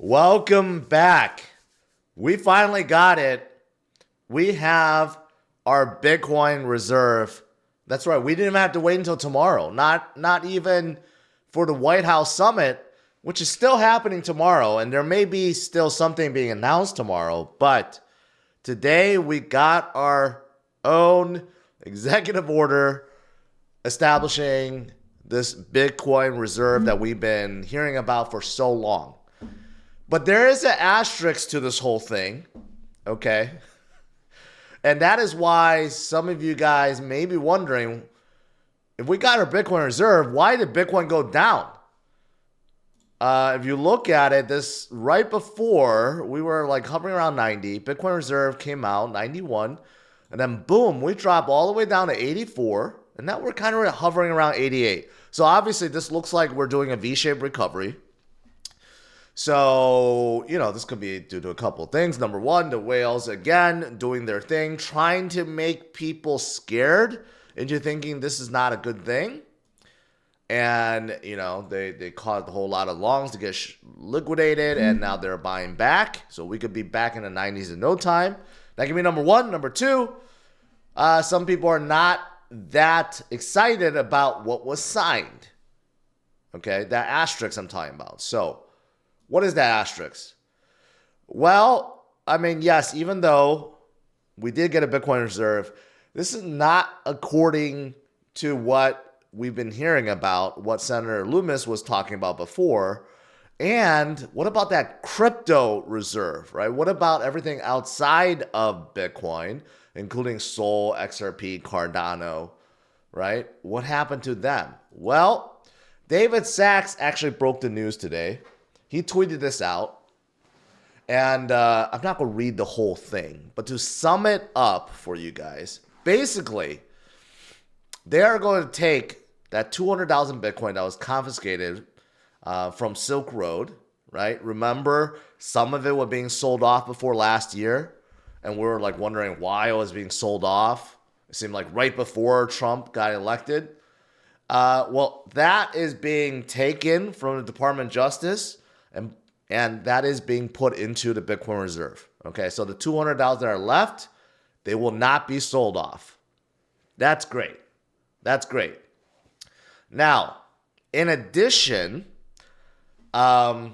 Welcome back. We finally got it. We have our Bitcoin reserve. That's right. We didn't even have to wait until tomorrow. Not even for the White House summit, which is still happening tomorrow, and there may be still something being announced tomorrow, but today we got our own executive order establishing this Bitcoin reserve that we've been hearing about for so long. But there is an asterisk to this whole thing, okay? And that is why some of you guys may be wondering, if we got our Bitcoin reserve, why did Bitcoin go down? If you look at it, this right before, we were like hovering around 90. Bitcoin reserve came out, 91. And then boom, we dropped all the way down to 84. And now we're kind of hovering around 88. So obviously this looks like we're doing a V-shaped recovery. So, this could be due to a couple of things. Number one, the whales, again, doing their thing, trying to make people scared into thinking this is not a good thing. And, they caused a whole lot of longs to get liquidated, and now they're buying back. So we could be back in the 90s in no time. That could be number one. Number two, some people are not that excited about what was signed. Okay, that asterisk I'm talking about. So, what is that asterisk? Well, yes, even though we did get a Bitcoin reserve, this is not according to what we've been hearing about, what Senator Loomis was talking about before. And what about that crypto reserve, right? What about everything outside of Bitcoin, including Sol, XRP, Cardano, right? What happened to them? Well, David Sachs actually broke the news today. He tweeted this out, and I'm not going to read the whole thing, but to sum it up for you guys, basically, they are going to take that 200,000 Bitcoin that was confiscated from Silk Road, right? Remember, some of it was being sold off before last year, and we were like wondering why it was being sold off. It seemed like right before Trump got elected. Well, that is being taken from the Department of Justice, and that is being put into the Bitcoin reserve. Okay, so the 200,000 that are left, they will not be sold off. That's great. That's great. Now, in addition, the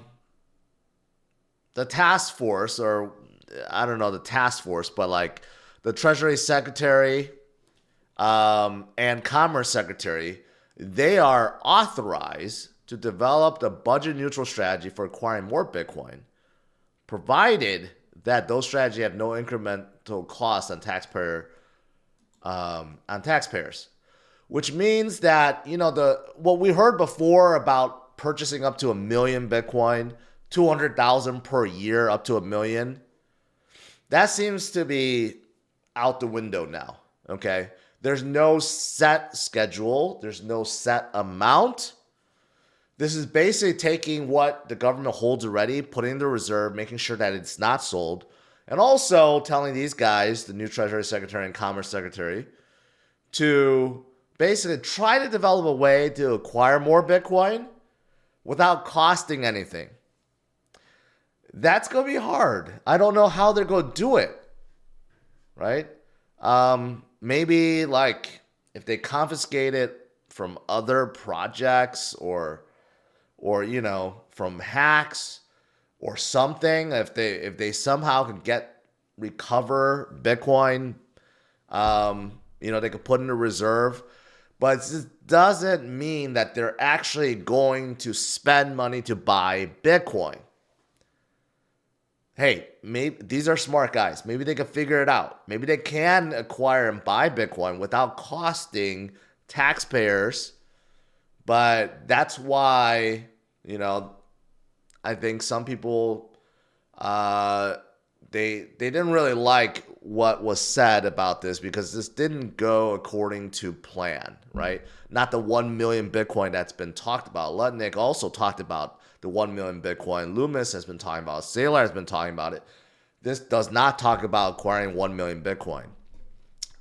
task force, or I don't know the task force, but like the Treasury Secretary and Commerce Secretary, they are authorized to develop the budget-neutral strategy for acquiring more Bitcoin, provided that those strategies have no incremental cost on taxpayers. Which means that what we heard before about purchasing up to 1 million Bitcoin, 200,000 per year, up to 1 million, that seems to be out the window now. Okay, there's no set schedule, there's no set amount. This is basically taking what the government holds already, putting in the reserve, making sure that it's not sold, and also telling these guys, the new Treasury Secretary and Commerce Secretary, to basically try to develop a way to acquire more Bitcoin without costing anything. That's going to be hard. I don't know how they're going to do it, right? Maybe like if they confiscate it from other projects or from hacks or something, if they somehow can recover Bitcoin, they could put in a reserve. But it doesn't mean that they're actually going to spend money to buy Bitcoin. Hey, maybe these are smart guys. Maybe they can figure it out. Maybe they can acquire and buy Bitcoin without costing taxpayers. But that's why, I think some people, they didn't really like what was said about this because this didn't go according to plan, right? Not the 1 million Bitcoin that's been talked about. Lutnick also talked about the 1 million Bitcoin. Loomis has been talking about it. Saylor has been talking about it. This does not talk about acquiring 1 million Bitcoin.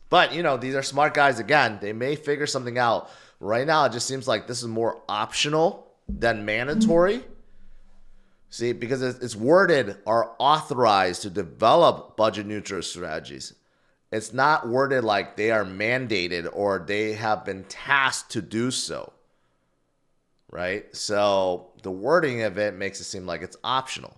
But, these are smart guys. Again, they may figure something out. Right now, it just seems like this is more optional than mandatory. See, because it's worded are authorized to develop budget neutral strategies. It's not worded like they are mandated or they have been tasked to do so. Right? So the wording of it makes it seem like it's optional.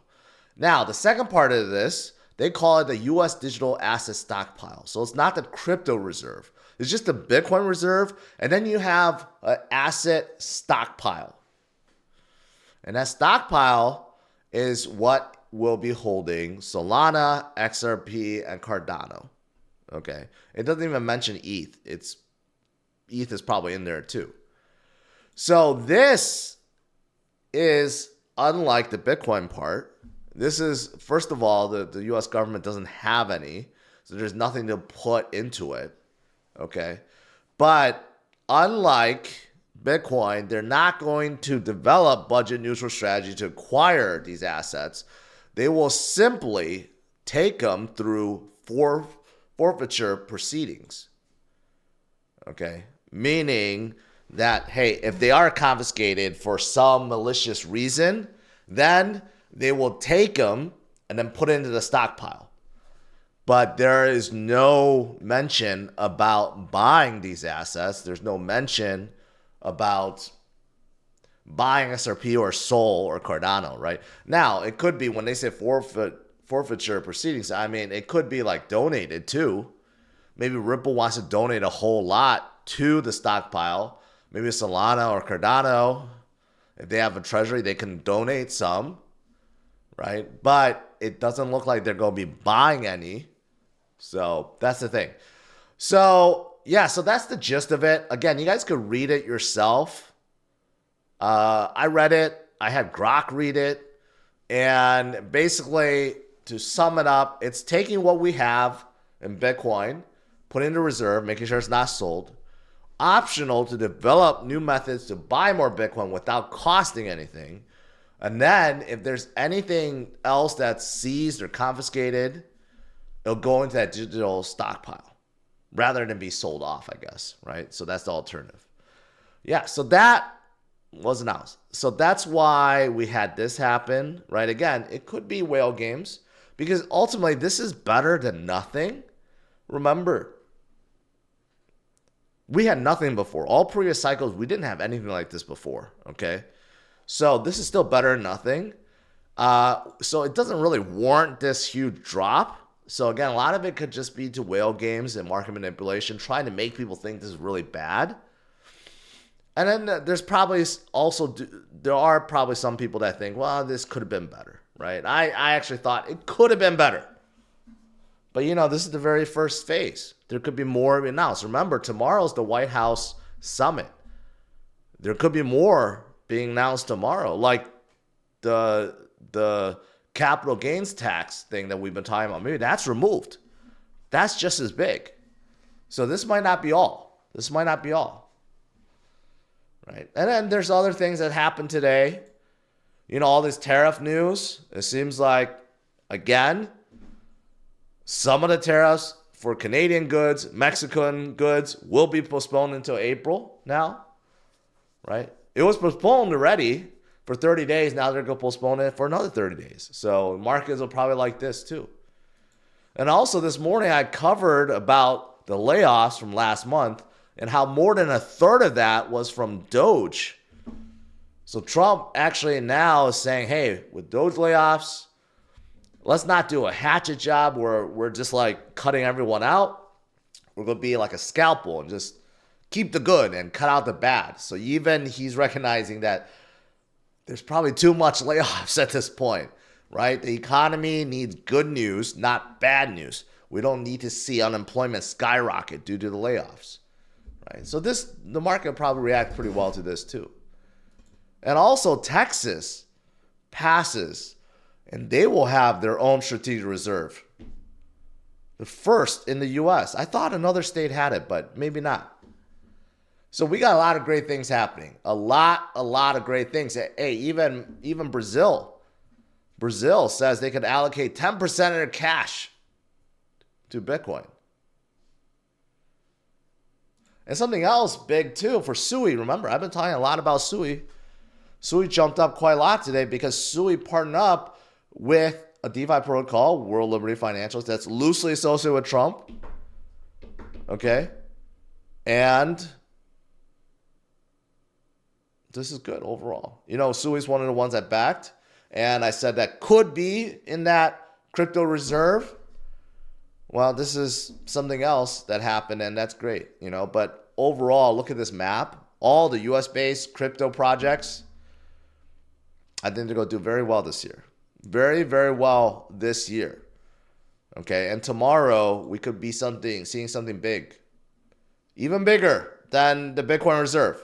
Now, the second part of this, they call it the US digital asset stockpile. So it's not the crypto reserve. It's just the Bitcoin reserve. And then you have an asset stockpile. And that stockpile is what will be holding Solana, XRP, and Cardano. Okay. It doesn't even mention ETH. ETH is probably in there too. So this is unlike the Bitcoin part. This is, first of all, the US government doesn't have any, so there's nothing to put into it, okay? But unlike Bitcoin, they're not going to develop budget neutral strategy to acquire these assets. They will simply take them through forfeiture proceedings, okay? Meaning that, hey, if they are confiscated for some malicious reason, then they will take them and then put it into the stockpile. But there is no mention about buying these assets. There's no mention about buying SRP or Sol or Cardano, right? Now, it could be when they say forfeiture proceedings, I mean, it could be like donated too. Maybe Ripple wants to donate a whole lot to the stockpile. Maybe Solana or Cardano, if they have a treasury, they can donate some, right? But it doesn't look like they're going to be buying any. So that's the thing. So yeah, so that's the gist of it. Again, you guys could read it yourself. I read it. I had Grok read it. And basically, to sum it up, it's taking what we have in Bitcoin, putting it into reserve, making sure it's not sold. Optional to develop new methods to buy more Bitcoin without costing anything. And then if there's anything else that's seized or confiscated, it'll go into that digital stockpile rather than be sold off, I guess, right? So that's the alternative. Yeah, so that was announced. So that's why we had this happen, right? Again, it could be whale games because ultimately this is better than nothing. Remember, we had nothing before. All previous cycles, we didn't have anything like this before, okay? So this is still better than nothing. So it doesn't really warrant this huge drop. So again, a lot of it could just be to whale games and market manipulation, trying to make people think this is really bad. And then there's probably also, there are probably some people that think, well, this could have been better, right? I actually thought it could have been better. But, you know, this is the very first phase. There could be more announced. Remember, tomorrow's the White House summit. There could be more being announced tomorrow, like the capital gains tax thing that we've been talking about. Maybe that's removed. That's just as big. So this might not be all. This might not be all. Right? And then there's other things that happened today. You know, all this tariff news. It seems like, again, some of the tariffs for Canadian goods, Mexican goods will be postponed until April now, right? It was postponed already for 30 days. Now they're going to postpone it for another 30 days. So markets will probably like this too. And also this morning I covered about the layoffs from last month and how more than a third of that was from Doge. So Trump actually now is saying, hey, with Doge layoffs, let's not do a hatchet job where we're just like cutting everyone out. We're going to be like a scalpel and just keep the good and cut out the bad. So even he's recognizing that there's probably too much layoffs at this point, right? The economy needs good news, not bad news. We don't need to see unemployment skyrocket due to the layoffs, right? So the market will probably react pretty well to this too. And also Texas passes and they will have their own strategic reserve. The first in the U.S. I thought another state had it, but maybe not. So we got a lot of great things happening. A lot of great things. Hey, even Brazil. Brazil says they could allocate 10% of their cash to Bitcoin. And something else big too for SUI. Remember, I've been talking a lot about SUI. SUI jumped up quite a lot today because SUI partnered up with a DeFi protocol, World Liberty Financials, that's loosely associated with Trump. Okay. And this is good overall. You know, SUI is one of the ones I backed. And I said that could be in that crypto reserve. Well, this is something else that happened, and that's great, you know. But overall, look at this map. All the US-based crypto projects, I think they're going to do very well this year. Very, very well this year. Okay, and tomorrow we could be seeing something big. Even bigger than the Bitcoin reserve.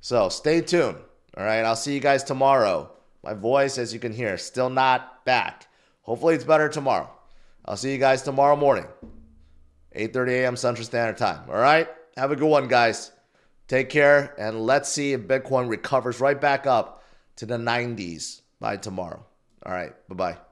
So stay tuned. All right, I'll see you guys tomorrow. My voice, as you can hear, still not back. Hopefully it's better tomorrow. I'll see you guys tomorrow morning, 8:30 a.m. Central Standard Time. All right? Have a good one, guys. Take care, and let's see if Bitcoin recovers right back up to the 90s by tomorrow. All right, bye-bye.